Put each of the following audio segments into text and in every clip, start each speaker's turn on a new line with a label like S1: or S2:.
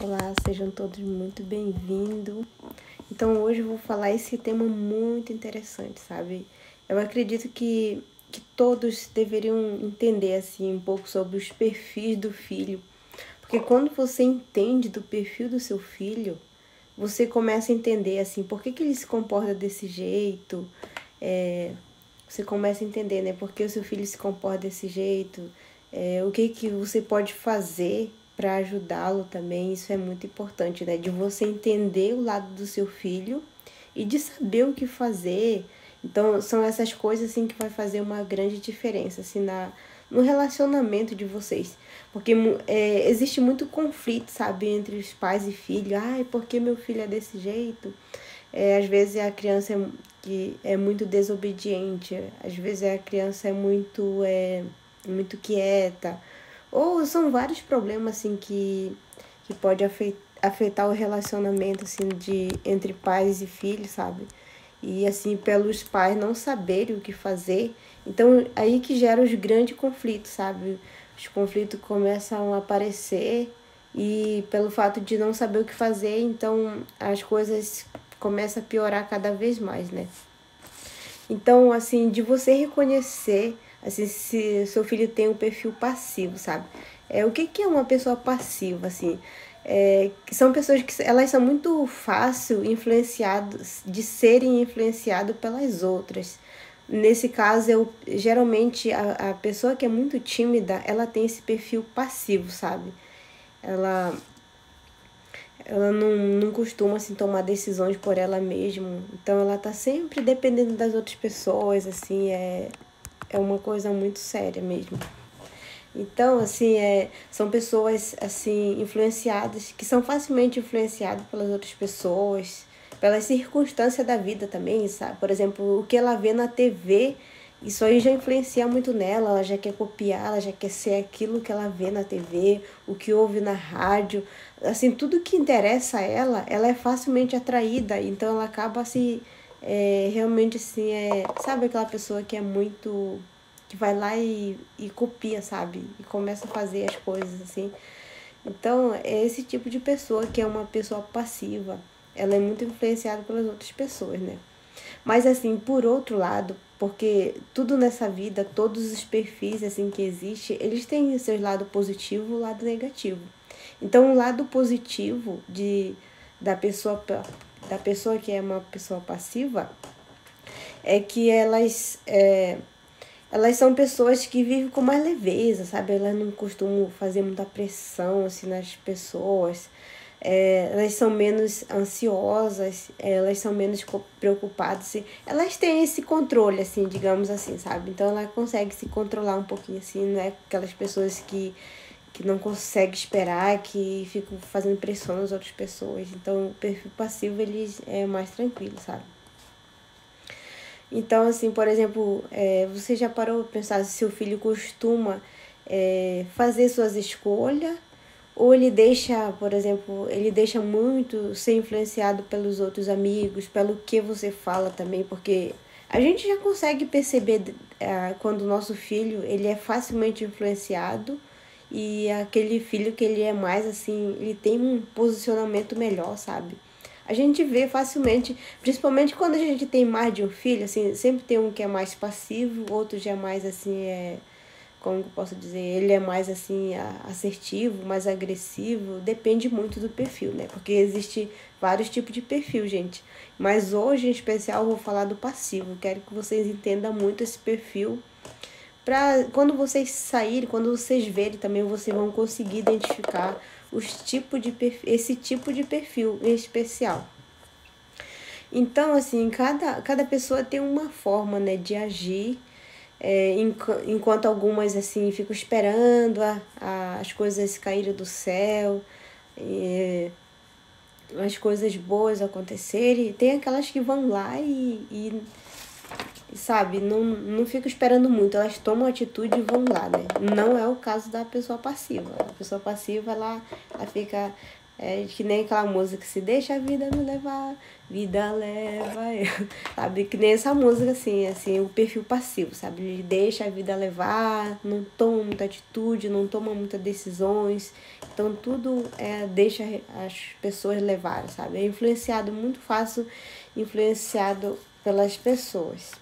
S1: Olá, sejam todos muito bem-vindos. Então, hoje eu vou falar esse tema muito interessante, sabe? Eu acredito que todos deveriam entender, assim, um pouco sobre os perfis do filho. Porque quando você entende do perfil do seu filho, você começa a entender, assim, por que ele se comporta desse jeito. Você começa a entender, né? Por que o seu filho se comporta desse jeito. O que você pode fazer para ajudá-lo também. Isso é muito importante, né? De você entender o lado do seu filho e de saber o que fazer. Então, são essas coisas assim que vai fazer uma grande diferença assim no relacionamento de vocês. Porque existe muito conflito, sabe, entre os pais e filhos. Ai, por que meu filho é desse jeito? Às vezes a criança que é muito desobediente, às vezes a criança é muito quieta, ou são vários problemas assim que pode afetar o relacionamento assim entre pais e filhos, sabe? E assim, pelos pais não saberem o que fazer, então aí que gera os grandes conflitos, sabe? Os conflitos começam a aparecer e pelo fato de não saber o que fazer, então as coisas começam a piorar cada vez mais, né? Então, assim, de você reconhecer, assim, se seu filho tem um perfil passivo, sabe? O que é uma pessoa passiva, assim? São pessoas que elas são muito fácil influenciadas, de serem influenciadas pelas outras. Nesse caso, geralmente a pessoa que é muito tímida, ela tem esse perfil passivo, sabe? Ela ela não costuma assim, tomar decisões por ela mesma. Então ela tá sempre dependendo das outras pessoas, assim, é uma coisa muito séria mesmo. Então, assim, são pessoas assim influenciadas, que são facilmente influenciadas pelas outras pessoas, pelas circunstâncias da vida também, sabe? Por exemplo, o que ela vê na TV, isso aí já influencia muito nela, ela já quer copiar, ela já quer ser aquilo que ela vê na TV, o que ouve na rádio. Assim, tudo que interessa a ela é facilmente atraída, então ela acaba se realmente assim, sabe aquela pessoa que é muito que vai lá e copia, sabe? E começa a fazer as coisas assim. Então, é esse tipo de pessoa que é uma pessoa passiva. Ela é muito influenciada pelas outras pessoas, né? Mas assim, por outro lado, porque tudo nessa vida, todos os perfis assim que existem, eles têm seus lado positivo e o lado negativo. Então, o lado positivo da pessoa que é uma pessoa passiva é que elas são pessoas que vivem com mais leveza, sabe? Elas não costumam fazer muita pressão assim, nas pessoas. Elas são menos ansiosas, elas são menos preocupadas. Assim. Elas têm esse controle, assim, digamos assim, sabe? Então ela consegue se controlar um pouquinho, assim, não é aquelas pessoas que não conseguem esperar, que ficam fazendo pressão nas outras pessoas. Então o perfil passivo, ele é mais tranquilo, sabe? Então, assim, por exemplo, você já parou para pensar se seu filho costuma fazer suas escolhas ou ele deixa, por exemplo, ele deixa muito ser influenciado pelos outros amigos, pelo que você fala também, porque a gente já consegue perceber quando o nosso filho ele é facilmente influenciado e aquele filho que ele é mais assim, ele tem um posicionamento melhor, sabe? A gente vê facilmente, principalmente quando a gente tem mais de um filho, assim, sempre tem um que é mais passivo, outro já é mais assim, como eu posso dizer, ele é mais assim assertivo, mais agressivo, depende muito do perfil, né? Porque existe vários tipos de perfil, gente. Mas hoje em especial eu vou falar do passivo. Quero que vocês entendam muito esse perfil para quando vocês saírem, quando vocês verem também, vocês vão conseguir identificar esse tipo de perfil em especial. Então, assim, cada pessoa tem uma forma, né, de agir, enquanto algumas, assim, ficam esperando as coisas caírem do céu, as coisas boas acontecerem. E tem aquelas que vão lá sabe, não ficam esperando muito, elas tomam atitude e vão lá, né? Não é o caso da pessoa passiva. A pessoa passiva, ela fica É que nem aquela música, se deixa a vida me levar, vida leva eu. Sabe? Que nem essa música, assim, o perfil passivo, sabe? Ele deixa a vida levar, não toma muita atitude, não toma muitas decisões. Então tudo deixa as pessoas levarem, sabe? É influenciado, muito fácil, influenciado pelas pessoas.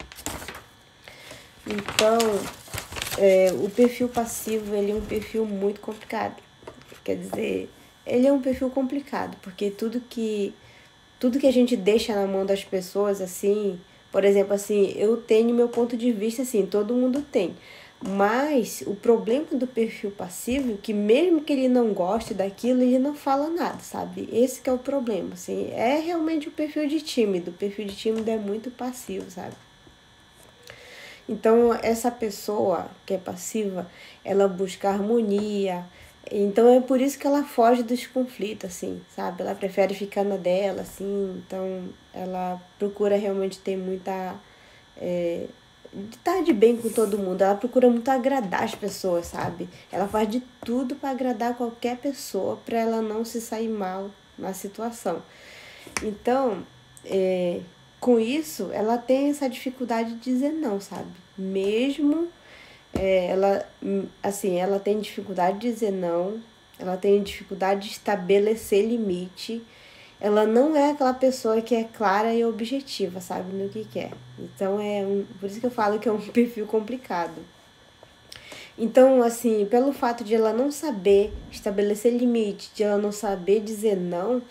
S1: Então, o perfil passivo, ele é um perfil muito complicado. Quer dizer, ele é um perfil complicado, porque tudo que a gente deixa na mão das pessoas, assim, por exemplo, assim, eu tenho meu ponto de vista, assim, todo mundo tem. Mas o problema do perfil passivo, que mesmo que ele não goste daquilo, ele não fala nada, sabe? Esse que é o problema, assim, é realmente o perfil de tímido. O perfil de tímido é muito passivo, sabe? Então, essa pessoa que é passiva, ela busca harmonia. Então, é por isso que ela foge dos conflitos, assim, sabe? Ela prefere ficar na dela, assim. Então, ela procura realmente ter muita... estar de bem com todo mundo. Ela procura muito agradar as pessoas, sabe? Ela faz de tudo para agradar qualquer pessoa, para ela não se sair mal na situação. Então, com isso, ela tem essa dificuldade de dizer não, sabe? Mesmo ela tem dificuldade de dizer não, ela tem dificuldade de estabelecer limite. Ela não é aquela pessoa que é clara e objetiva, sabe, no que quer. Então, por isso que eu falo que é um perfil complicado. Então, assim, pelo fato de ela não saber estabelecer limite, de ela não saber dizer não,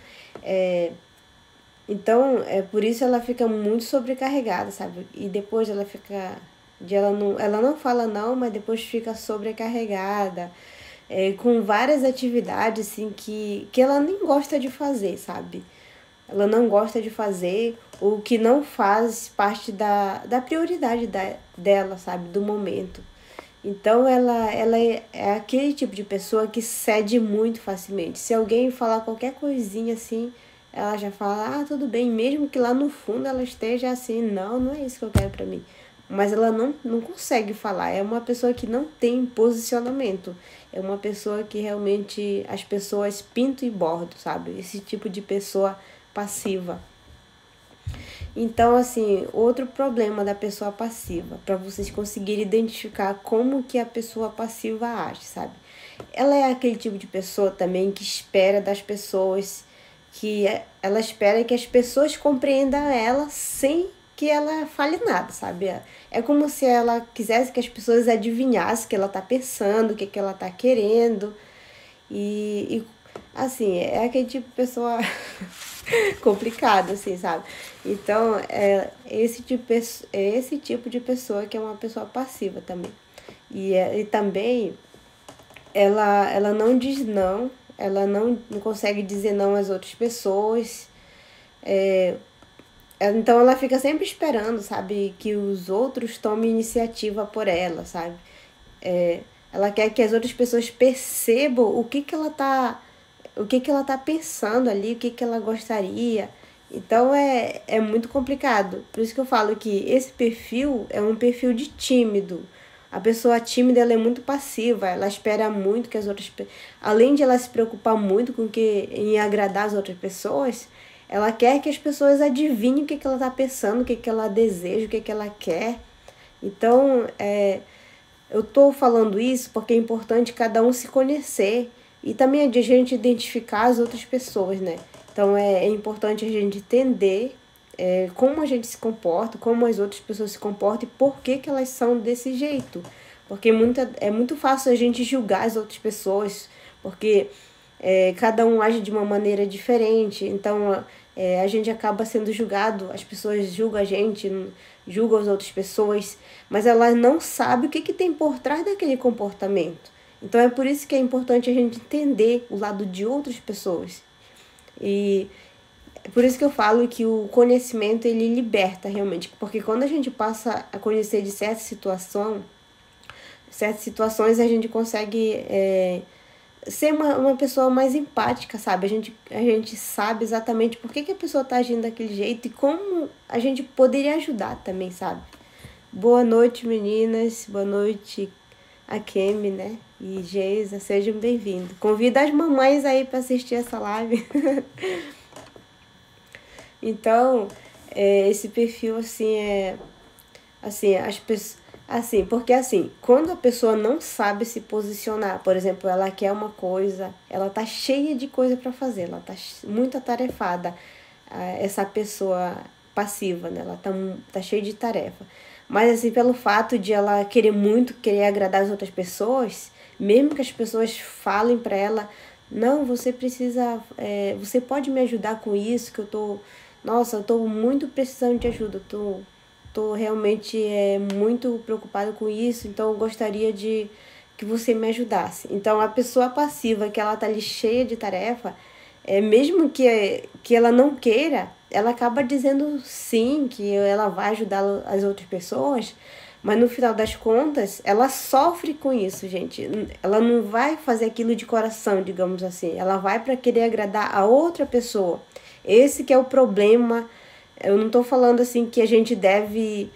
S1: então, por isso ela fica muito sobrecarregada, sabe? E depois ela fica... ela não fala não, mas depois fica sobrecarregada, com várias atividades, assim, que ela nem gosta de fazer, sabe? Ela não gosta de fazer, ou que não faz parte da prioridade dela, sabe? Do momento. Então, ela é aquele tipo de pessoa que cede muito facilmente. Se alguém falar qualquer coisinha assim, ela já fala, tudo bem, mesmo que lá no fundo ela esteja assim, não é isso que eu quero pra mim. Mas ela não consegue falar, é uma pessoa que não tem posicionamento. É uma pessoa que realmente as pessoas pintam e bordam, sabe? Esse tipo de pessoa passiva. Então, assim, outro problema da pessoa passiva, para vocês conseguirem identificar como que a pessoa passiva age, sabe? Ela é aquele tipo de pessoa também que espera das pessoas, ela espera que as pessoas compreendam ela sem que ela fale nada, sabe? É como se ela quisesse que as pessoas adivinhassem o que ela tá pensando, o que ela tá querendo. E assim, é aquele tipo de pessoa complicado, assim, sabe? Então, é esse tipo de pessoa que é uma pessoa passiva também. E também, ela não diz não, ela não consegue dizer não às outras pessoas. Então, ela fica sempre esperando, sabe? Que os outros tomem iniciativa por ela, sabe? Ela quer que as outras pessoas percebam o que ela tá pensando ali, o que ela gostaria. Então é muito complicado. Por isso que eu falo que esse perfil é um perfil de tímido. A pessoa tímida, ela é muito passiva, ela espera muito que as outras... Além de ela se preocupar muito em agradar as outras pessoas, ela quer que as pessoas adivinhem o que ela tá pensando, o que ela deseja, o que ela quer. Então, eu tô falando isso porque é importante cada um se conhecer e também é de a gente identificar as outras pessoas, né? Então é importante a gente entender como a gente se comporta, como as outras pessoas se comportam e por que elas são desse jeito. Porque é muito fácil a gente julgar as outras pessoas, porque cada um age de uma maneira diferente. Então a gente acaba sendo julgado, as pessoas julgam a gente, julgam as outras pessoas, mas elas não sabem o que tem por trás daquele comportamento. Então é por isso que é importante a gente entender o lado de outras pessoas. E é por isso que eu falo que o conhecimento, ele liberta realmente. Porque quando a gente passa a conhecer de certas situações a gente consegue ser uma pessoa mais empática, sabe? A gente sabe exatamente por que a pessoa tá agindo daquele jeito e como a gente poderia ajudar também, sabe? Boa noite, meninas. Boa noite, a Kemi, né? E Geisa, sejam bem-vindos. Convido as mamães aí para assistir essa live. Então, esse perfil, assim, assim, as pessoas... Assim, porque assim, quando a pessoa não sabe se posicionar, por exemplo, ela quer uma coisa, ela tá cheia de coisa para fazer, ela tá muito atarefada, essa pessoa passiva, né? Ela tá cheia de tarefa. Mas assim, pelo fato de ela querer agradar as outras pessoas, mesmo que as pessoas falem para ela, não, você precisa, você pode me ajudar com isso, que eu tô muito precisando de ajuda, tô realmente muito preocupada com isso, então eu gostaria de que você me ajudasse. Então, a pessoa passiva, que ela tá ali cheia de tarefa, mesmo que ela não queira, ela acaba dizendo sim, que ela vai ajudar as outras pessoas, mas no final das contas, ela sofre com isso, gente. Ela não vai fazer aquilo de coração, digamos assim. Ela vai para querer agradar a outra pessoa. Esse que é o problema. Eu não tô falando assim que a gente deve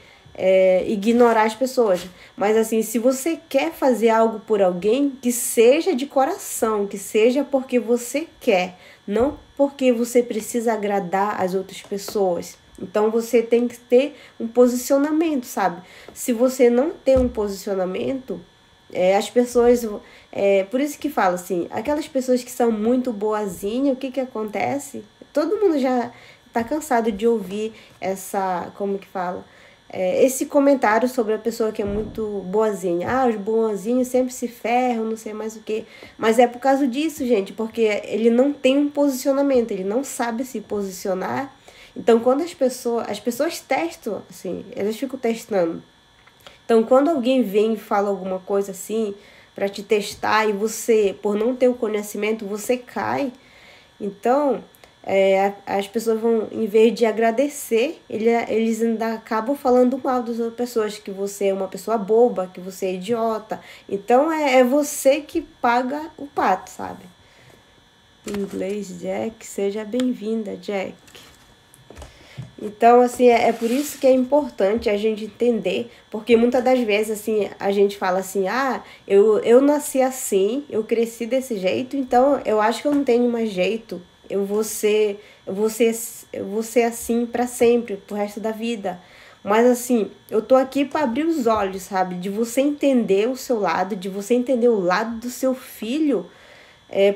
S1: ignorar as pessoas. Mas assim, se você quer fazer algo por alguém, que seja de coração, que seja porque você quer, não porque você precisa agradar as outras pessoas. Então você tem que ter um posicionamento, sabe? Se você não tem um posicionamento, as pessoas... por isso que falo assim, aquelas pessoas que são muito boazinhas, o que acontece? Todo mundo já tá cansado de ouvir como que fala? Esse comentário sobre a pessoa que é muito boazinha. Ah, os boazinhos sempre se ferram, não sei mais o que. Mas é por causa disso, gente, porque ele não tem um posicionamento, ele não sabe se posicionar. Então, quando as pessoas testam, assim, elas ficam testando. Então, quando alguém vem e fala alguma coisa assim, para te testar, e você, por não ter o conhecimento, você cai. Então, as pessoas vão, em vez de agradecer, eles ainda acabam falando mal das outras pessoas, que você é uma pessoa boba, que você é idiota. Então, é você que paga o pato, sabe? Em inglês, Jack, seja bem-vinda, Jack. Então, assim, é por isso que é importante a gente entender, porque muitas das vezes, assim, a gente fala assim, eu nasci assim, eu cresci desse jeito, então eu acho que eu não tenho mais jeito, eu vou ser assim para sempre, pro resto da vida. Mas, assim, eu tô aqui para abrir os olhos, sabe, de você entender o seu lado, de você entender o lado do seu filho,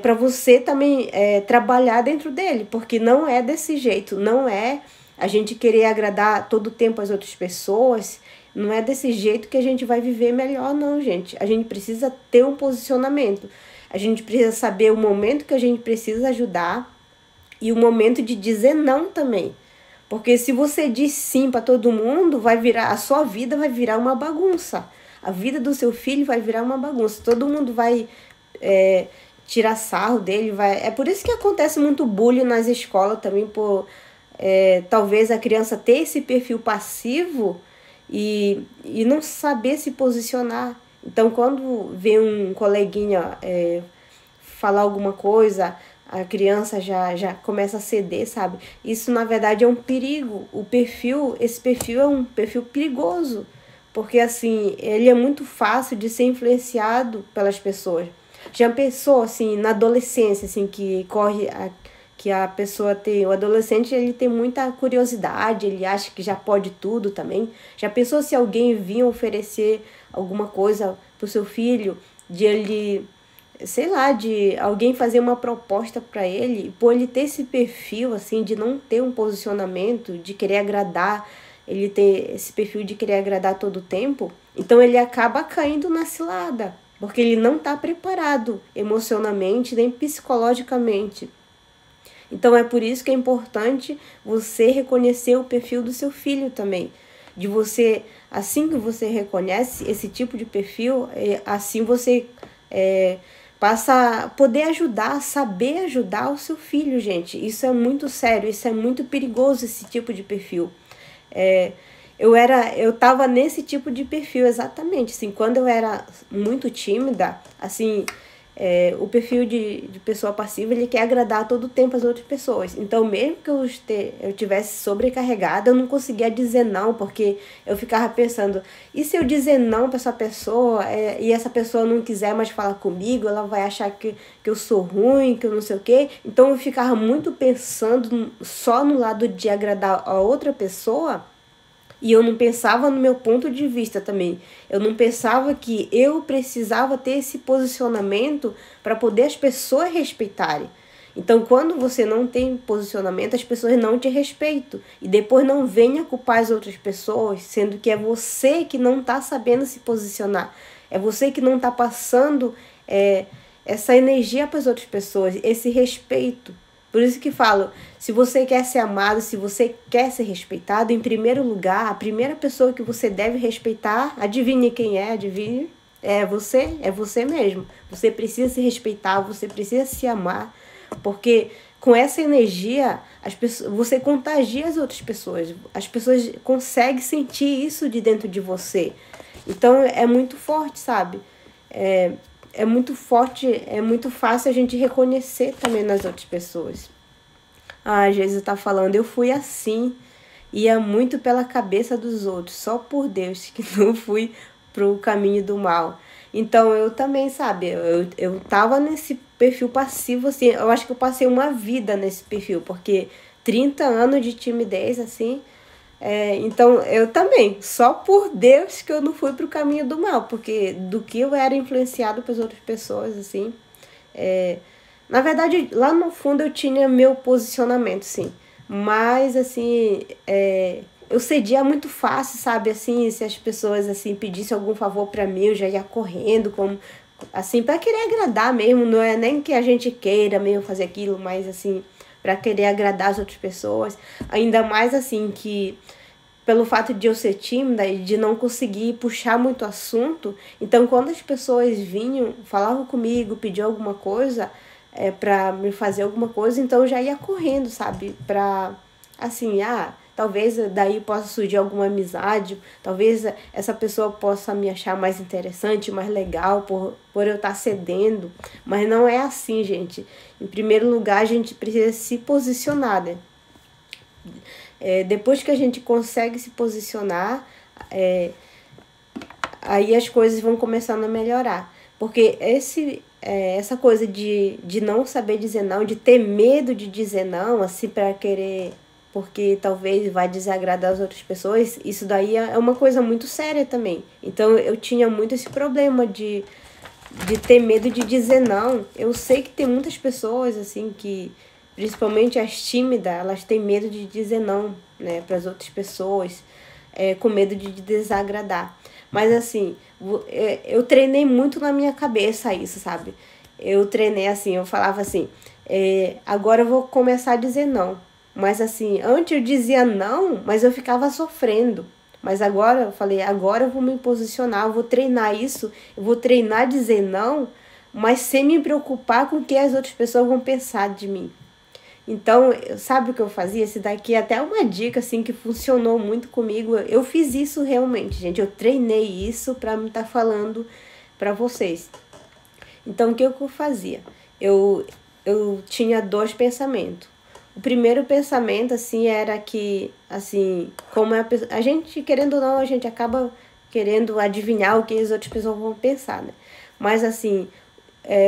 S1: para você também trabalhar dentro dele, porque não é desse jeito, não é a gente querer agradar todo o tempo as outras pessoas, não é desse jeito que a gente vai viver melhor, não, gente. A gente precisa ter um posicionamento, a gente precisa saber o momento que a gente precisa ajudar e o momento de dizer não também. Porque se você diz sim para todo mundo, a sua vida vai virar uma bagunça. A vida do seu filho vai virar uma bagunça. Todo mundo vai tirar sarro dele. É por isso que acontece muito bullying nas escolas também, talvez a criança ter esse perfil passivo e não saber se posicionar. Então, quando vê um coleguinha falar alguma coisa, a criança já começa a ceder, sabe? Isso, na verdade, é um perigo. Esse perfil é um perfil perigoso, porque, assim, ele é muito fácil de ser influenciado pelas pessoas. Já pensou, assim, na adolescência, assim, que a pessoa tem, o adolescente, ele tem muita curiosidade, ele acha que já pode tudo também. Já pensou se alguém vinha oferecer alguma coisa pro seu filho, de alguém fazer uma proposta para ele, por ele ter esse perfil, assim, de não ter um posicionamento, de querer agradar, ele ter esse perfil de querer agradar todo o tempo, então ele acaba caindo na cilada, porque ele não está preparado emocionalmente nem psicologicamente. Então é por isso que é importante você reconhecer o perfil do seu filho também. De você, assim que você reconhece esse tipo de perfil, assim você passa a poder ajudar, saber ajudar o seu filho, gente. Isso é muito sério, isso é muito perigoso, esse tipo de perfil. Eu tava nesse tipo de perfil, exatamente. Assim, quando eu era muito tímida, assim, O perfil de pessoa passiva, ele quer agradar todo o tempo as outras pessoas. Então, mesmo que eu tivesse sobrecarregada, eu não conseguia dizer não, porque eu ficava pensando, e se eu dizer não para essa pessoa, e essa pessoa não quiser mais falar comigo, ela vai achar que eu sou ruim, que eu não sei o quê. Então, eu ficava muito pensando só no lado de agradar a outra pessoa, e eu não pensava no meu ponto de vista também. Eu não pensava que eu precisava ter esse posicionamento para poder as pessoas respeitarem. Então, quando você não tem posicionamento, as pessoas não te respeitam. E depois não venha culpar as outras pessoas, sendo que é você que não está sabendo se posicionar. É você que não está passando essa energia para as outras pessoas, esse respeito. Por isso que falo, se você quer ser amado, se você quer ser respeitado, em primeiro lugar, a primeira pessoa que você deve respeitar, adivinhe quem é, adivinhe, é você mesmo. Você precisa se respeitar, você precisa se amar, porque com essa energia, você contagia as outras pessoas. As pessoas conseguem sentir isso de dentro de você. Então é muito forte, sabe? É muito forte, é muito fácil a gente reconhecer também nas outras pessoas. Às vezes tá falando, eu fui assim, ia muito pela cabeça dos outros, só por Deus que não fui pro caminho do mal. Então eu também, sabe, eu tava nesse perfil passivo, assim, eu acho que eu passei uma vida nesse perfil, porque 30 anos de timidez, assim, então eu também, só por Deus que eu não fui pro caminho do mal, porque do que eu era influenciado pelas outras pessoas, assim, na verdade, lá no fundo eu tinha meu posicionamento, sim, mas assim, eu cedia muito fácil, sabe, assim, se as pessoas, assim, pedissem algum favor pra mim, eu já ia correndo, como, assim, pra querer agradar mesmo, não é nem que a gente queira mesmo fazer aquilo, mas assim, para querer agradar as outras pessoas, ainda mais assim que pelo fato de eu ser tímida e de não conseguir puxar muito assunto, então quando as pessoas vinham, falavam comigo, pediam alguma coisa, para me fazer alguma coisa, então eu já ia correndo, sabe, para assim, talvez daí possa surgir alguma amizade, talvez essa pessoa possa me achar mais interessante, mais legal por eu estar cedendo, mas não é assim, gente. Em primeiro lugar, a gente precisa se posicionar, né? Depois que a gente consegue se posicionar, aí as coisas vão começando a melhorar. Porque essa coisa de não saber dizer não, de ter medo de dizer não, assim, para querer, porque talvez vai desagradar as outras pessoas, isso daí é uma coisa muito séria também. Então eu tinha muito esse problema de ter medo de dizer não. Eu sei que tem muitas pessoas, assim, que, principalmente as tímidas, elas têm medo de dizer não, né, para as outras pessoas, com medo de desagradar. Mas, assim, eu treinei muito na minha cabeça isso, sabe? Eu treinei assim, eu falava assim, agora eu vou começar a dizer não. Mas, assim, antes eu dizia não, mas eu ficava sofrendo. Mas agora eu falei, agora eu vou me posicionar, eu vou treinar isso, eu vou treinar dizer não, mas sem me preocupar com o que as outras pessoas vão pensar de mim. Então, sabe o que eu fazia? Esse daqui é até uma dica assim que funcionou muito comigo. Eu fiz isso realmente, gente. Eu treinei isso para me estar falando para vocês. Então, o que eu fazia? Eu tinha dois pensamentos. O primeiro pensamento, assim, era que, assim, como a gente, querendo ou não, a gente acaba querendo adivinhar o que as outras pessoas vão pensar, né? Mas, assim,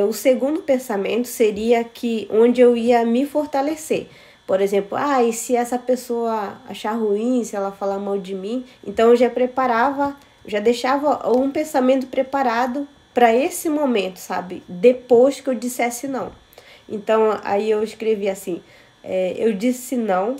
S1: o segundo pensamento seria que onde eu ia me fortalecer. Por exemplo, e se essa pessoa achar ruim, se ela falar mal de mim, então eu já preparava, já deixava um pensamento preparado para esse momento, sabe? Depois que eu dissesse não. Então, aí eu escrevi assim, eu disse não,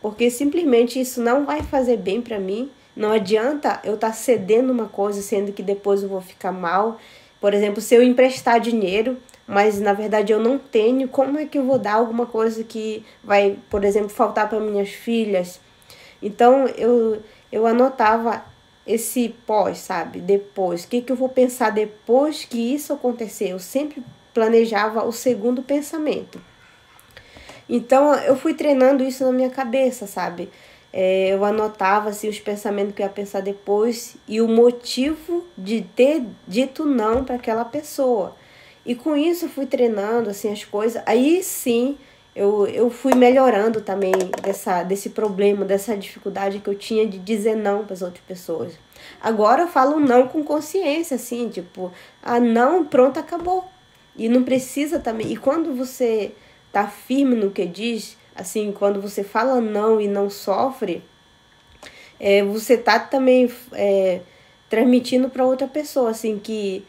S1: porque simplesmente isso não vai fazer bem para mim. Não adianta eu estar cedendo uma coisa, sendo que depois eu vou ficar mal. Por exemplo, se eu emprestar dinheiro, mas na verdade eu não tenho, como é que eu vou dar alguma coisa que vai, por exemplo, faltar para minhas filhas? Então, eu anotava esse pós, sabe? Depois. O que eu vou pensar depois que isso acontecer? Eu sempre planejava o segundo pensamento. Então, eu fui treinando isso na minha cabeça, sabe? Eu anotava assim, os pensamentos que eu ia pensar depois e o motivo de ter dito não para aquela pessoa. E com isso eu fui treinando assim as coisas. Aí sim eu fui melhorando também desse problema, dessa dificuldade que eu tinha de dizer não para as outras pessoas. Agora eu falo não com consciência, assim, tipo, ah, não, pronto, acabou. E não precisa também. E quando você tá firme no que diz, assim, quando você fala não e não sofre, você tá também transmitindo para outra pessoa, assim, que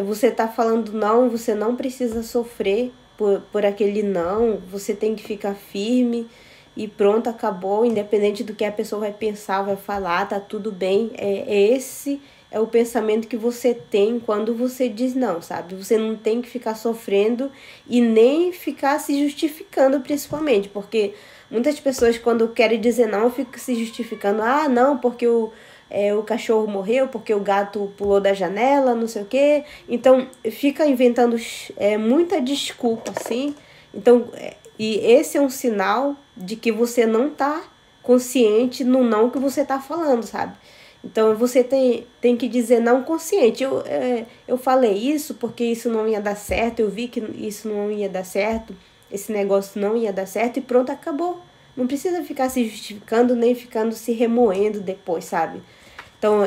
S1: você tá falando não, você não precisa sofrer por aquele não, você tem que ficar firme e pronto, acabou, independente do que a pessoa vai pensar, vai falar, tá tudo bem. Esse é o pensamento que você tem quando você diz não, sabe? Você não tem que ficar sofrendo e nem ficar se justificando, principalmente, porque muitas pessoas, quando querem dizer não, ficam se justificando. Ah, não, porque o cachorro morreu, porque o gato pulou da janela, não sei o quê. Então, fica inventando muita desculpa, assim. Então, e esse é um sinal de que você não tá consciente no não que você tá falando, sabe? Então, você tem que dizer não consciente. Eu falei isso porque isso não ia dar certo, eu vi que isso não ia dar certo, esse negócio não ia dar certo e pronto, acabou. Não precisa ficar se justificando nem ficando se remoendo depois, sabe? Então,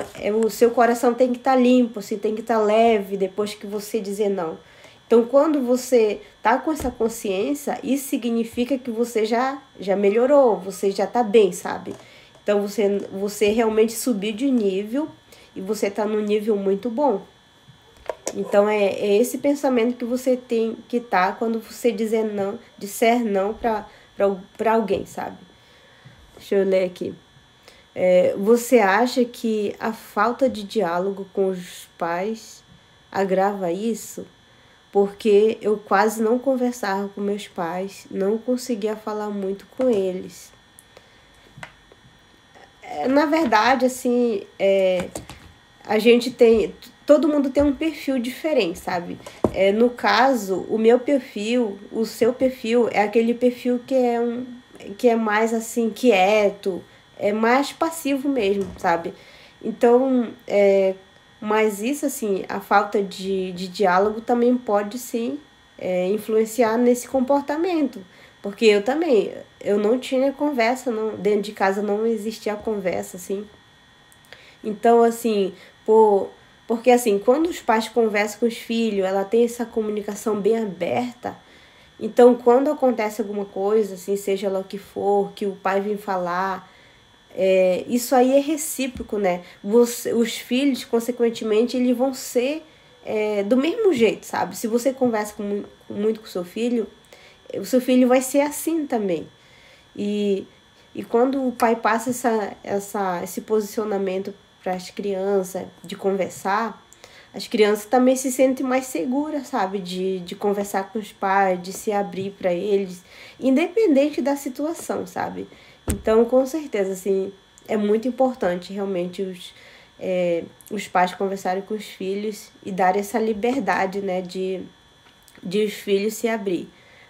S1: o seu coração tem que estar limpo, assim, tem que estar leve depois que você dizer não. Então, quando você tá com essa consciência, isso significa que você já melhorou, você já tá bem, sabe? Então, você realmente subiu de nível e você tá num nível muito bom. Então, é esse pensamento que você tem que tá quando você disser não para alguém, sabe? Deixa eu ler aqui. Você acha que a falta de diálogo com os pais agrava isso? Porque eu quase não conversava com meus pais, não conseguia falar muito com eles. Na verdade, assim, a gente tem... Todo mundo tem um perfil diferente, sabe? No caso, o meu perfil, o seu perfil, é aquele perfil que é mais, assim, quieto, é mais passivo mesmo, sabe? Então, mas isso, assim, a falta de diálogo também pode, sim, influenciar nesse comportamento. Porque eu também, eu não tinha conversa, não, dentro de casa não existia conversa, assim. Então, assim, porque assim, quando os pais conversam com os filhos, ela tem essa comunicação bem aberta. Então, quando acontece alguma coisa, assim, seja lá o que for, que o pai vem falar, isso aí é recíproco, né? Os filhos, consequentemente, eles vão ser do mesmo jeito, sabe? Se você conversa muito com o seu filho vai ser assim também. E quando o pai passa esse posicionamento para as crianças de conversar, as crianças também se sentem mais seguras, sabe? De conversar com os pais, de se abrir para eles, independente da situação, sabe? Então, com certeza, assim, é muito importante realmente os pais conversarem com os filhos e darem essa liberdade, né, de os filhos se abrir.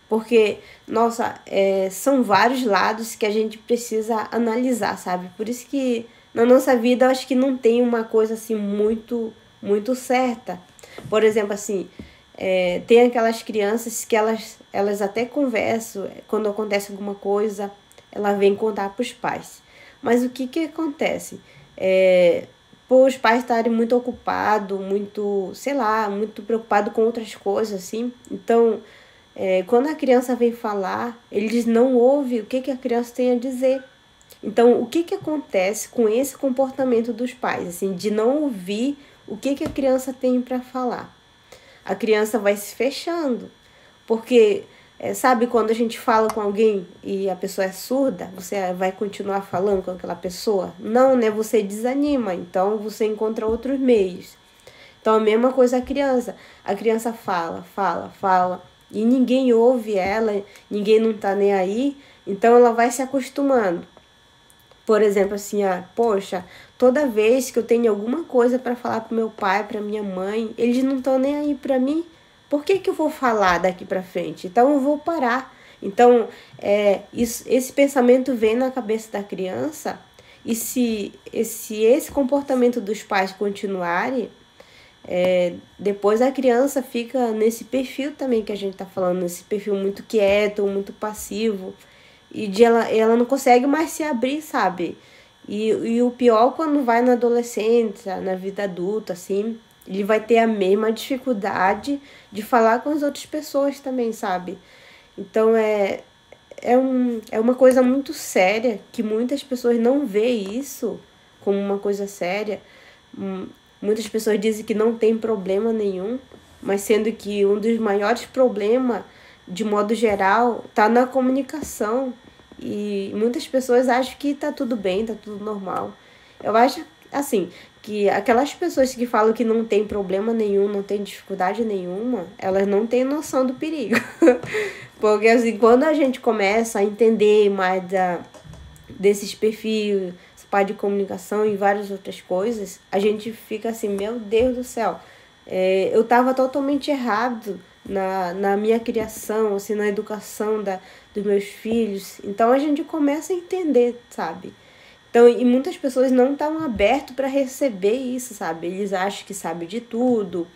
S1: Porque, nossa, são vários lados que a gente precisa analisar, sabe? Por isso que na nossa vida eu acho que não tem uma coisa assim muito certa. Por exemplo, assim, tem aquelas crianças que elas até conversam, quando acontece alguma coisa, ela vem contar para os pais. Mas o que acontece? Por os pais estarem muito ocupados, muito, sei lá, muito preocupados com outras coisas, assim. Então, quando a criança vem falar, eles não ouvem o que a criança tem a dizer. Então, o que acontece com esse comportamento dos pais, assim, de não ouvir o que a criança tem para falar? A criança vai se fechando, porque sabe quando a gente fala com alguém e a pessoa é surda, você vai continuar falando com aquela pessoa? Não, né? Você desanima, então você encontra outros meios. Então, a mesma coisa a criança fala, e ninguém ouve ela, ninguém não tá nem aí, então ela vai se acostumando. Por exemplo, assim, poxa, toda vez que eu tenho alguma coisa para falar pro meu pai, pra minha mãe, eles não estão nem aí para mim. Por que eu vou falar daqui para frente? Então eu vou parar. Então, esse pensamento vem na cabeça da criança, e se esse comportamento dos pais continuarem, Depois a criança fica nesse perfil também que a gente tá falando, nesse perfil muito quieto, muito passivo, e ela não consegue mais se abrir, sabe? E o pior quando vai na adolescência, na vida adulta, assim, ele vai ter a mesma dificuldade de falar com as outras pessoas também, sabe? Então é uma coisa muito séria que muitas pessoas não veem isso como uma coisa séria. Muitas pessoas dizem que não tem problema nenhum, mas sendo que um dos maiores problemas, de modo geral, está na comunicação. E muitas pessoas acham que tá tudo bem, tá tudo normal. Eu acho, assim, que aquelas pessoas que falam que não tem problema nenhum, não tem dificuldade nenhuma, elas não têm noção do perigo. Porque, assim, quando a gente começa a entender mais desses perfis, parte de comunicação e várias outras coisas, a gente fica assim, meu Deus do céu, eu estava totalmente errado na minha criação, assim, na educação dos meus filhos. Então a gente começa a entender, sabe? Então, e muitas pessoas não estão abertas para receber isso, sabe? Eles acham que sabem de tudo,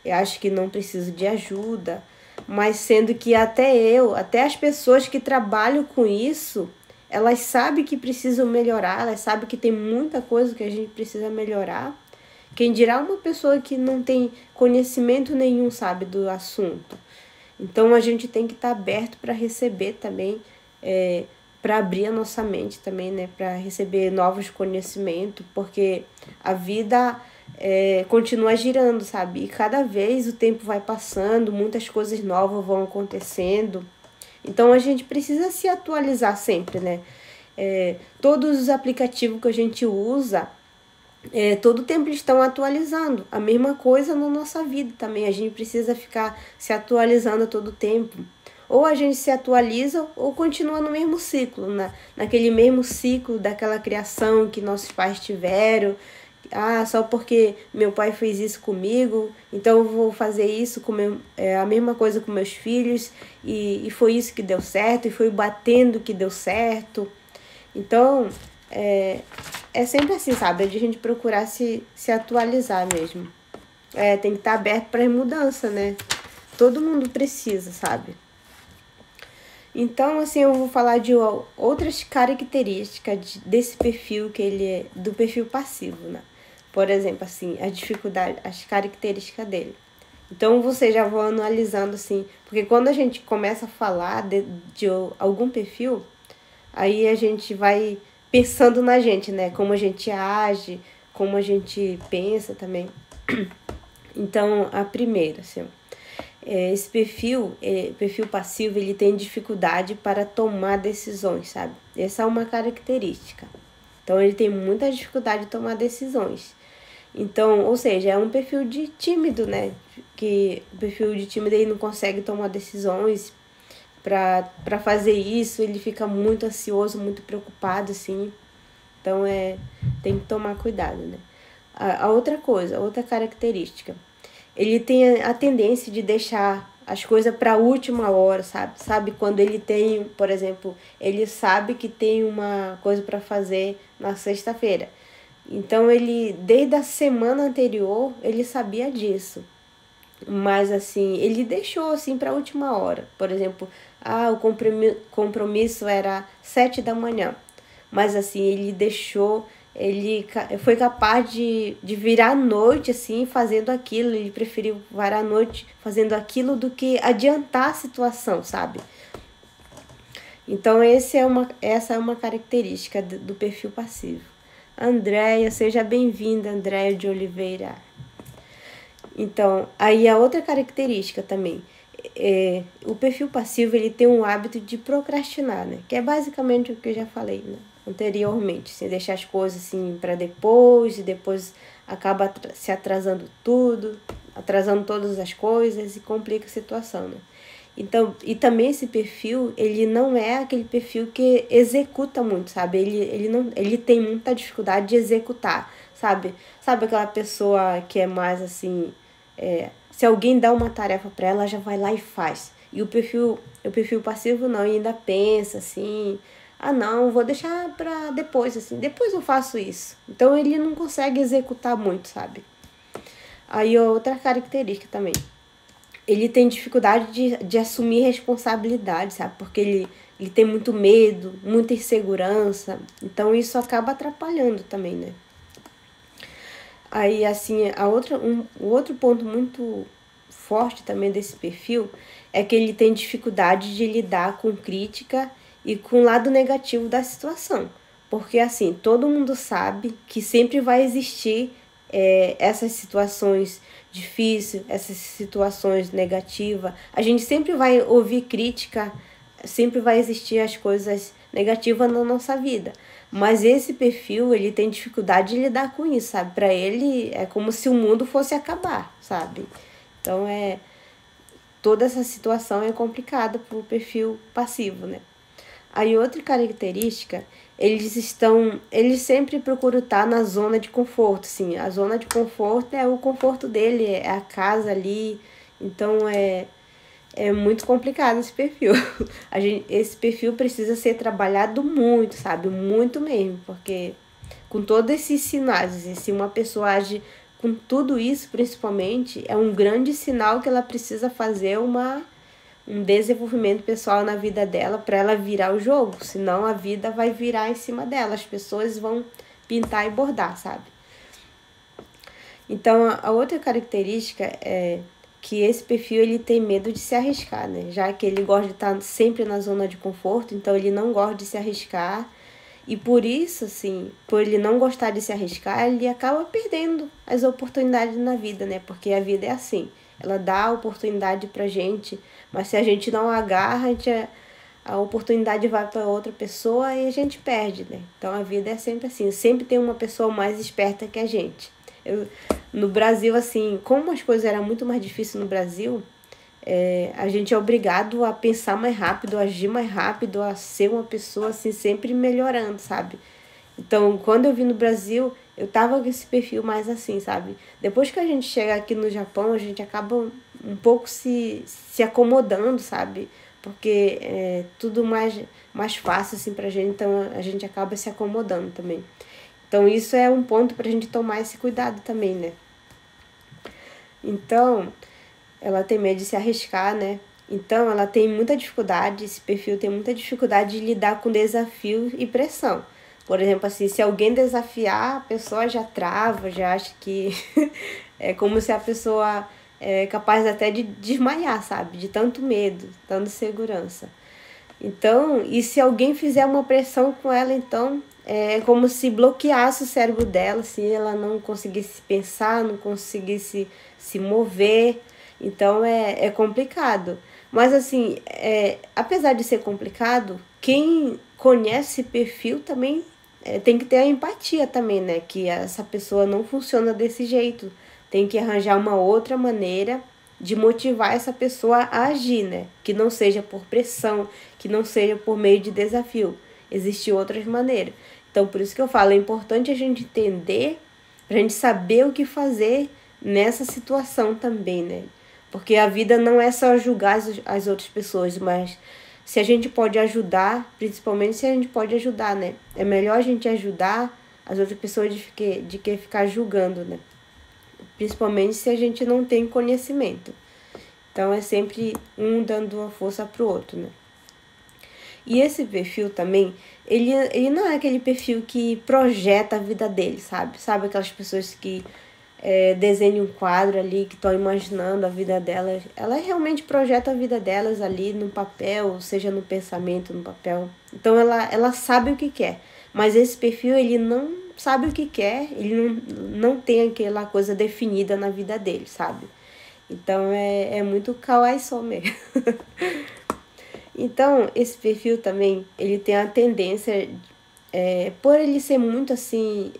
S1: acham que não precisam de ajuda, mas sendo que até as pessoas que trabalham com isso, elas sabem que precisam melhorar, elas sabem que tem muita coisa que a gente precisa melhorar. Quem dirá uma pessoa que não tem conhecimento nenhum, sabe, do assunto. Então a gente tem que estar aberto para receber também, para abrir a nossa mente também, né, para receber novos conhecimentos, porque a vida continua girando, sabe? E cada vez o tempo vai passando, muitas coisas novas vão acontecendo. Então a gente precisa se atualizar sempre, né? Todos os aplicativos que a gente usa, todo tempo eles estão atualizando. A mesma coisa na nossa vida também. A gente precisa ficar se atualizando a todo tempo. Ou a gente se atualiza ou continua no mesmo ciclo, naquele mesmo ciclo daquela criação que nossos pais tiveram. Ah, só porque meu pai fez isso comigo, então eu vou fazer isso a mesma coisa com meus filhos, e foi isso que deu certo, e foi batendo que deu certo. Então, é sempre assim, sabe? De a gente procurar se atualizar mesmo. Tem que estar aberto para mudança, né? Todo mundo precisa, sabe? Então, assim, eu vou falar de outras características desse perfil, do perfil passivo, né? Por exemplo, assim, a dificuldade, as características dele. Então, você já vou analisando, assim, porque quando a gente começa a falar de algum perfil, aí a gente vai pensando na gente, né? Como a gente age, como a gente pensa também. Então, a primeira, assim, esse perfil passivo, ele tem dificuldade para tomar decisões, sabe? Essa é uma característica. Então, ele tem muita dificuldade de tomar decisões. Então, ou seja, é um perfil de tímido, né? Que o perfil de tímido, ele não consegue tomar decisões. Para fazer isso, ele fica muito ansioso, muito preocupado, assim. Então, tem que tomar cuidado, né? A outra coisa, outra característica, ele tem a tendência de deixar as coisas para a última hora, sabe? Sabe quando ele tem, por exemplo, ele sabe que tem uma coisa para fazer na sexta-feira. Então, desde a semana anterior, ele sabia disso. Mas, assim, ele deixou, assim, para a última hora. Por exemplo, o compromisso era 7 da manhã. Mas, assim, ele foi capaz de virar a noite, assim, fazendo aquilo. Ele preferiu virar a noite fazendo aquilo do que adiantar a situação, sabe? Então, essa é uma característica do perfil passivo. Andréia, seja bem-vinda, Andréia de Oliveira. Então, aí a outra característica também, o perfil passivo, ele tem um hábito de procrastinar, né? Que é basicamente o que eu já falei, né? Anteriormente, assim, deixar as coisas assim para depois, e depois acaba se atrasando tudo, atrasando todas as coisas e complica a situação, né? Então, e também esse perfil, ele não é aquele perfil que executa muito, sabe? Ele tem muita dificuldade de executar, sabe? Sabe aquela pessoa que é mais assim, se alguém dá uma tarefa para ela, já vai lá e faz. E o perfil passivo não, ainda pensa assim, não, vou deixar para depois, assim, depois eu faço isso. Então ele não consegue executar muito, sabe? Aí outra característica também. Ele tem dificuldade de assumir responsabilidade, sabe? Porque ele tem muito medo, muita insegurança. Então isso acaba atrapalhando também, né? Aí, assim, o outro ponto muito forte também desse perfil é que ele tem dificuldade de lidar com crítica e com o lado negativo da situação. Porque, assim, todo mundo sabe que sempre vai existir essas situações difíceis, essas situações negativas. A gente sempre vai ouvir crítica, sempre vai existir as coisas negativas na nossa vida. Mas esse perfil, ele tem dificuldade de lidar com isso, sabe? Para ele é como se o mundo fosse acabar, sabe? Então toda essa situação é complicada para o perfil passivo, né? Aí outra característica, eles sempre procuram estar na zona de conforto, assim. A zona de conforto é o conforto dele, é a casa ali. Então é muito complicado esse perfil. Esse perfil precisa ser trabalhado muito, sabe? Muito mesmo, porque com todos esses sinais, se uma pessoa age com tudo isso, principalmente, é um grande sinal que ela precisa fazer um desenvolvimento pessoal na vida dela para ela virar o jogo, senão a vida vai virar em cima dela, as pessoas vão pintar e bordar, sabe? Então, a outra característica é que esse perfil ele tem medo de se arriscar, né? Já que ele gosta de estar sempre na zona de conforto, então ele não gosta de se arriscar. E por isso, assim, por ele não gostar de se arriscar, ele acaba perdendo as oportunidades na vida, né? Porque a vida é assim, ela dá a oportunidade pra gente, mas se a gente não agarra, a oportunidade vai para outra pessoa e a gente perde, né? Então a vida é sempre assim, sempre tem uma pessoa mais esperta que a gente. No Brasil, assim, como as coisas eram muito mais difíceis no Brasil, a gente é obrigado a pensar mais rápido, a agir mais rápido, a ser uma pessoa assim, sempre melhorando, sabe? Então, quando eu vim no Brasil, eu tava com esse perfil mais assim, sabe? Depois que a gente chega aqui no Japão, a gente acaba um pouco se acomodando, sabe? Porque é tudo mais fácil assim pra gente, então a gente acaba se acomodando também. Então, isso é um ponto pra gente tomar esse cuidado também, né? Então, ela tem medo de se arriscar, né? Então, ela tem muita dificuldade, esse perfil tem muita dificuldade de lidar com desafio e pressão. Por exemplo, assim, se alguém desafiar, a pessoa já trava, já acha que é como se a pessoa é capaz até de desmaiar, sabe? De tanto medo, tanta insegurança. Então, e se alguém fizer uma pressão com ela, então é como se bloqueasse o cérebro dela, assim, ela não conseguisse pensar, não conseguisse se mover. Então é complicado. Mas assim, apesar de ser complicado, quem conhece esse perfil também tem que ter a empatia também, né? Que essa pessoa não funciona desse jeito. Tem que arranjar uma outra maneira de motivar essa pessoa a agir, né? Que não seja por pressão, que não seja por meio de desafio. Existem outras maneiras. Então, por isso que eu falo, é importante a gente entender, a gente saber o que fazer nessa situação também, né? Porque a vida não é só julgar as outras pessoas, mas se a gente pode ajudar, principalmente se a gente pode ajudar, né? É melhor a gente ajudar as outras pessoas de que ficar julgando, né? Principalmente se a gente não tem conhecimento. Então é sempre um dando uma força pro outro, né? E esse perfil também, ele não é aquele perfil que projeta a vida dele, sabe? Sabe aquelas pessoas que desenham um quadro ali, que estão imaginando a vida delas. Ela realmente projeta a vida delas ali no papel, seja no pensamento, no papel. Então ela sabe o que quer. Mas esse perfil, ele não sabe o que quer, ele não tem aquela coisa definida na vida dele, sabe? Então é muito kawaii só mesmo. Então, esse perfil também, ele tem a tendência, por ele ser muito assim,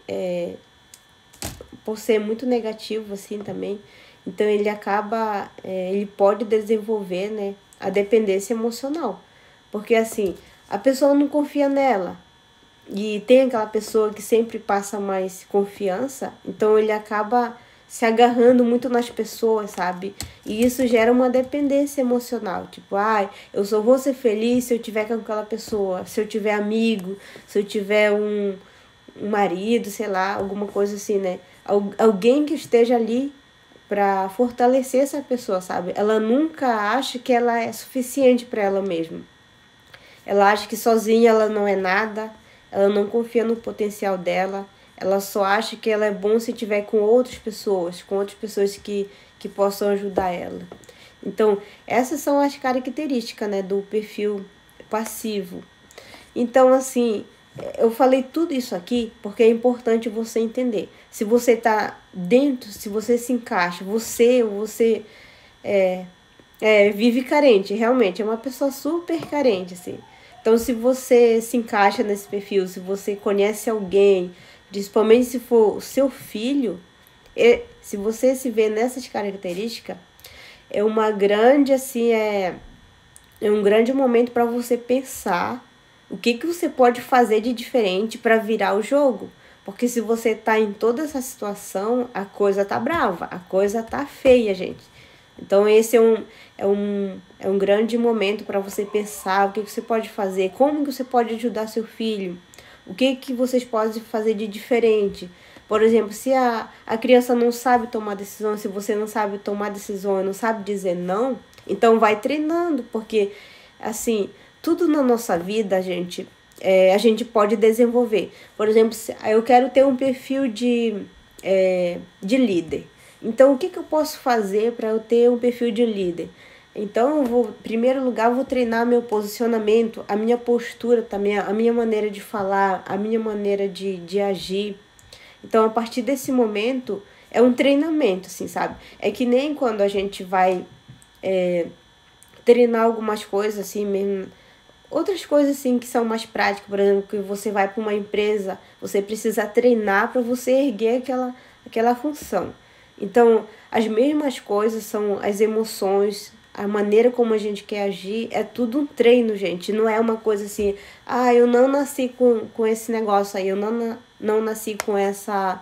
S1: por ser muito negativo assim também, então ele acaba, ele pode desenvolver, né, a dependência emocional. Porque assim, a pessoa não confia nela, e tem aquela pessoa que sempre passa mais confiança, então ele acaba se agarrando muito nas pessoas, sabe? E isso gera uma dependência emocional. Tipo, eu só vou ser feliz se eu tiver com aquela pessoa, se eu tiver amigo, se eu tiver um marido, sei lá, alguma coisa assim, né? Alguém que esteja ali para fortalecer essa pessoa, sabe? Ela nunca acha que ela é suficiente para ela mesma. Ela acha que sozinha ela não é nada, ela não confia no potencial dela, ela só acha que ela é bom se tiver com outras pessoas que possam ajudar ela. Então, essas são as características, né, do perfil passivo. Então, assim, eu falei tudo isso aqui porque é importante você entender. Se você tá dentro, se você se encaixa, você vive carente, realmente, é uma pessoa super carente, assim. Então, se você se encaixa nesse perfil, se você conhece alguém, principalmente se for o seu filho, se você se vê nessas características, é uma grande, assim, é um grande momento para você pensar o que você pode fazer de diferente para virar o jogo. Porque se você tá em toda essa situação, a coisa tá brava, a coisa tá feia, gente. Então esse é um grande momento para você pensar o que você pode fazer, como que você pode ajudar seu filho, o que vocês podem fazer de diferente. Por exemplo, se a criança não sabe tomar decisão, se você não sabe tomar decisão e não sabe dizer não, então vai treinando, porque assim, tudo na nossa vida, gente, a gente pode desenvolver. Por exemplo, eu quero ter um perfil de líder. Então, o que eu posso fazer para eu ter um perfil de líder? Então, em primeiro lugar, eu vou treinar meu posicionamento, a minha postura também, a minha maneira de falar, a minha maneira de agir. Então, a partir desse momento, é um treinamento, assim, sabe? É que nem quando a gente vai treinar algumas coisas, assim, mesmo. Outras coisas, assim, que são mais práticas, por exemplo, que você vai para uma empresa, você precisa treinar para você erguer aquela função. Então, as mesmas coisas são as emoções, a maneira como a gente quer agir, é tudo um treino, gente. Não é uma coisa assim, eu não nasci com esse negócio aí, eu não nasci com essa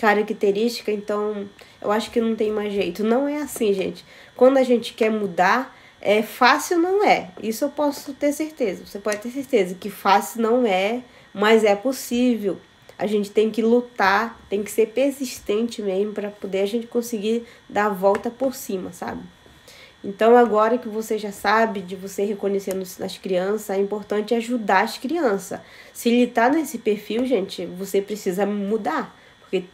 S1: característica, então eu acho que não tem mais jeito. Não é assim, gente. Quando a gente quer mudar, fácil não é. Isso eu posso ter certeza. Você pode ter certeza que fácil não é, mas é possível. A gente tem que lutar, tem que ser persistente mesmo para poder a gente conseguir dar a volta por cima, sabe? Então, agora que você já sabe de você reconhecendo nas crianças, é importante ajudar as crianças. Se ele tá nesse perfil, gente, você precisa mudar, porque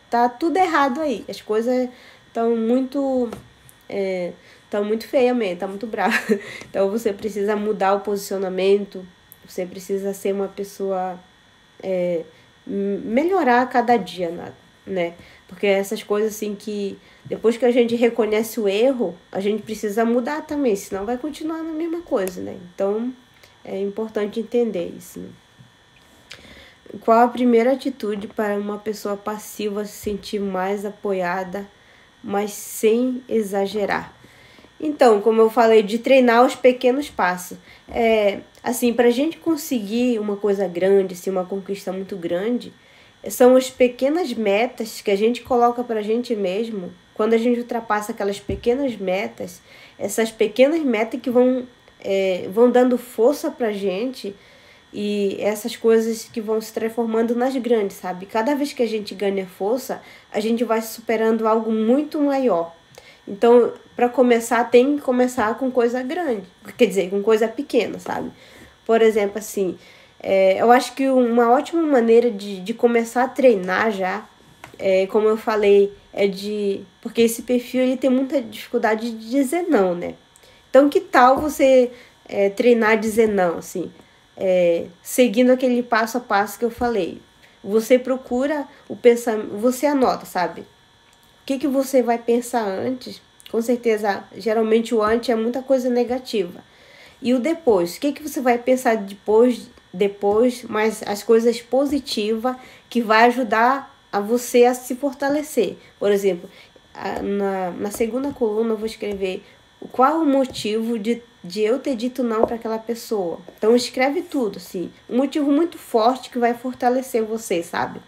S1: tá tudo errado aí. As coisas estão muito feias mesmo, tá muito brava. Então, você precisa mudar o posicionamento, você precisa ser uma pessoa melhorar a cada dia, né? Porque essas coisas assim que depois que a gente reconhece o erro, a gente precisa mudar também, senão vai continuar na mesma coisa, né? Então, é importante entender isso, né? Qual a primeira atitude para uma pessoa passiva se sentir mais apoiada, mas sem exagerar? Então, como eu falei, de treinar os pequenos passos. Assim, para a gente conseguir uma coisa grande, assim, uma conquista muito grande, são as pequenas metas que a gente coloca para a gente mesmo. Quando a gente ultrapassa aquelas pequenas metas, essas pequenas metas que vão dando força para a gente e essas coisas que vão se transformando nas grandes, sabe? Cada vez que a gente ganha força, a gente vai superando algo muito maior. Então, para começar, tem que começar com coisa grande, quer dizer, com coisa pequena, sabe? Por exemplo, assim, eu acho que uma ótima maneira de começar a treinar já, como eu falei, porque esse perfil ele tem muita dificuldade de dizer não, né? Então, que tal você treinar a dizer não, assim, seguindo aquele passo a passo que eu falei? Você procura o pensamento, você anota, sabe? O que você vai pensar antes? Com certeza, geralmente o antes é muita coisa negativa. E o depois? O que você vai pensar depois, mas as coisas positivas que vai ajudar a você a se fortalecer. Por exemplo, na segunda coluna eu vou escrever qual o motivo de eu ter dito não para aquela pessoa. Então escreve tudo, assim. Um motivo muito forte que vai fortalecer você, sabe?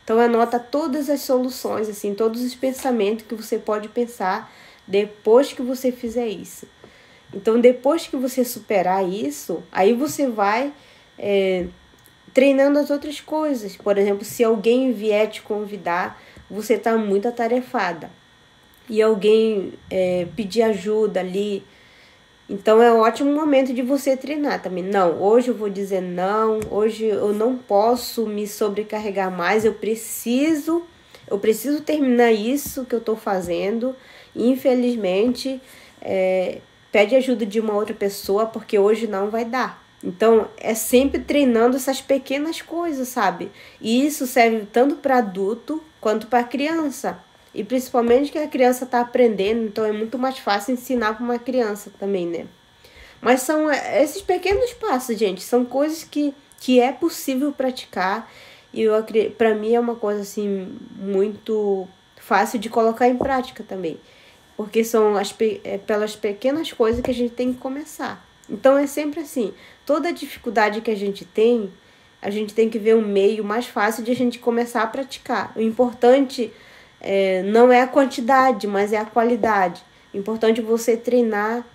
S1: Então anota todas as soluções, assim, todos os pensamentos que você pode pensar depois que você fizer isso. Então depois que você superar isso, aí você vai treinando as outras coisas. Por exemplo, se alguém vier te convidar, você está muito atarefada. e alguém pedir ajuda ali, então é um ótimo momento de você treinar também. Não, hoje eu vou dizer não, hoje eu não posso me sobrecarregar mais, eu preciso terminar isso que eu estou fazendo. Infelizmente, pede ajuda de uma outra pessoa, porque hoje não vai dar. Então, é sempre treinando essas pequenas coisas, sabe? E isso serve tanto para adulto quanto para criança. E principalmente que a criança está aprendendo, então é muito mais fácil ensinar para uma criança também, né? Mas são esses pequenos passos, gente, são coisas que é possível praticar. E para mim é uma coisa assim muito fácil de colocar em prática também. Porque são pelas pequenas coisas que a gente tem que começar. Então é sempre assim, toda dificuldade que a gente tem que ver um meio mais fácil de a gente começar a praticar. O importante não é a quantidade, mas é a qualidade. O importante é você treinar.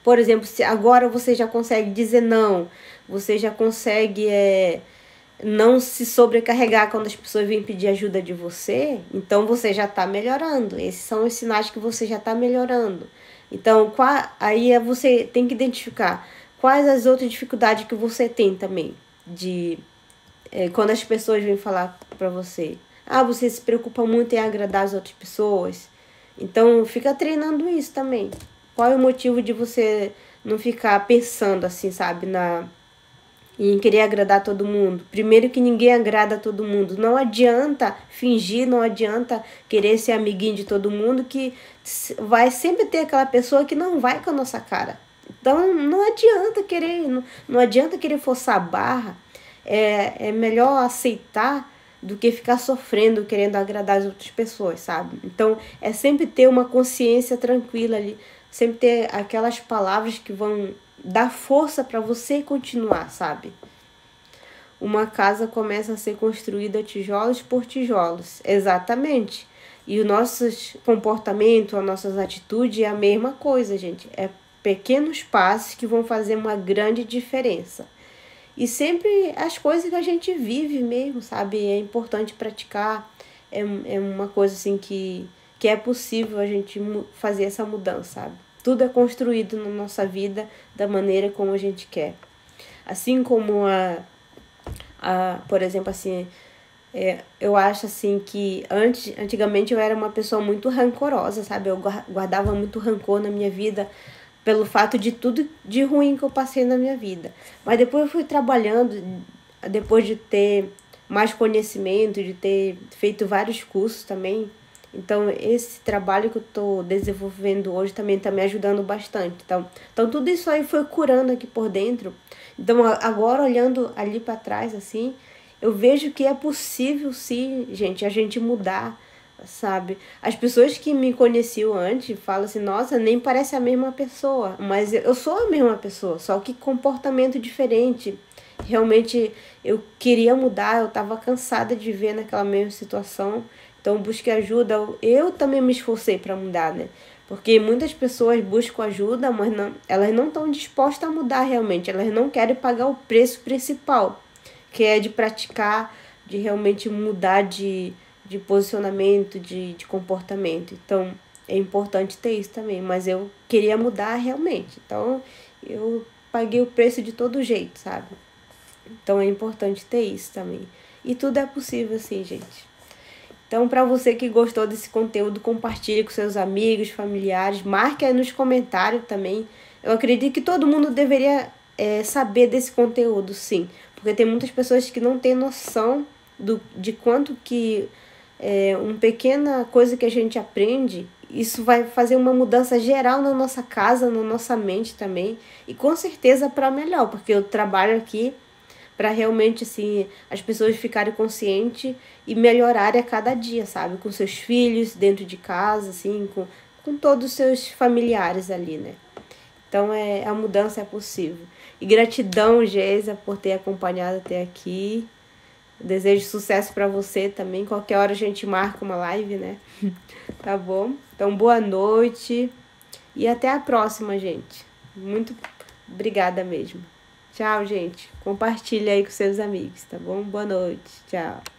S1: Por exemplo, se agora você já consegue dizer não, você já consegue não se sobrecarregar quando as pessoas vêm pedir ajuda de você, então você já está melhorando. Esses são os sinais que você já está melhorando. Então, aí você tem que identificar quais as outras dificuldades que você tem também. Quando as pessoas vêm falar para você, você se preocupa muito em agradar as outras pessoas. Então, fica treinando isso também. Qual é o motivo de você não ficar pensando assim, sabe, em querer agradar todo mundo? Primeiro que ninguém agrada todo mundo. Não adianta fingir, não adianta querer ser amiguinho de todo mundo, que vai sempre ter aquela pessoa que não vai com a nossa cara. Então não adianta querer forçar a barra. É melhor aceitar do que ficar sofrendo, querendo agradar as outras pessoas, sabe? Então é sempre ter uma consciência tranquila ali, sempre ter aquelas palavras que vão dar força para você continuar, sabe? Uma casa começa a ser construída tijolos por tijolos, exatamente. E o nosso comportamento, as nossas atitudes é a mesma coisa, gente. É pequenos passos que vão fazer uma grande diferença. E sempre as coisas que a gente vive mesmo, sabe? É importante praticar. É uma coisa assim que é possível a gente fazer essa mudança, sabe? Tudo é construído na nossa vida da maneira como a gente quer. Assim como por exemplo, assim, eu acho assim que antigamente eu era uma pessoa muito rancorosa, sabe? Eu guardava muito rancor na minha vida pelo fato de tudo de ruim que eu passei na minha vida. Mas depois eu fui trabalhando, depois de ter mais conhecimento, de ter feito vários cursos também. Então, esse trabalho que eu estou desenvolvendo hoje também está me ajudando bastante. Então, tudo isso aí foi curando aqui por dentro. Então, agora olhando ali para trás, assim, eu vejo que é possível, sim, gente, a gente mudar, sabe? As pessoas que me conheciam antes falam assim, nossa, nem parece a mesma pessoa. Mas eu sou a mesma pessoa, só que comportamento diferente. Realmente, eu queria mudar, eu estava cansada de ver naquela mesma situação. Então, busquei ajuda. Eu também me esforcei para mudar, né? Porque muitas pessoas buscam ajuda, mas elas não estão dispostas a mudar realmente. Elas não querem pagar o preço principal, que é de praticar, de realmente mudar de posicionamento, de comportamento. Então, é importante ter isso também. Mas eu queria mudar realmente. Então, eu paguei o preço de todo jeito, sabe? Então, é importante ter isso também. E tudo é possível, assim, gente. Então, para você que gostou desse conteúdo, compartilhe com seus amigos, familiares, marque aí nos comentários também. Eu acredito que todo mundo deveria saber desse conteúdo, sim. Porque tem muitas pessoas que não têm noção de quanto que uma pequena coisa que a gente aprende, isso vai fazer uma mudança geral na nossa casa, na nossa mente também. E com certeza para melhor, porque eu trabalho aqui para realmente, assim, as pessoas ficarem conscientes e melhorarem a cada dia, sabe? Com seus filhos, dentro de casa, assim, com todos os seus familiares ali, né? Então, a mudança é possível. E gratidão, Geisa, por ter acompanhado até aqui. Desejo sucesso para você também. Qualquer hora a gente marca uma live, né? Tá bom? Então, boa noite e até a próxima, gente. Muito obrigada mesmo. Tchau, gente. Compartilha aí com seus amigos, tá bom? Boa noite. Tchau.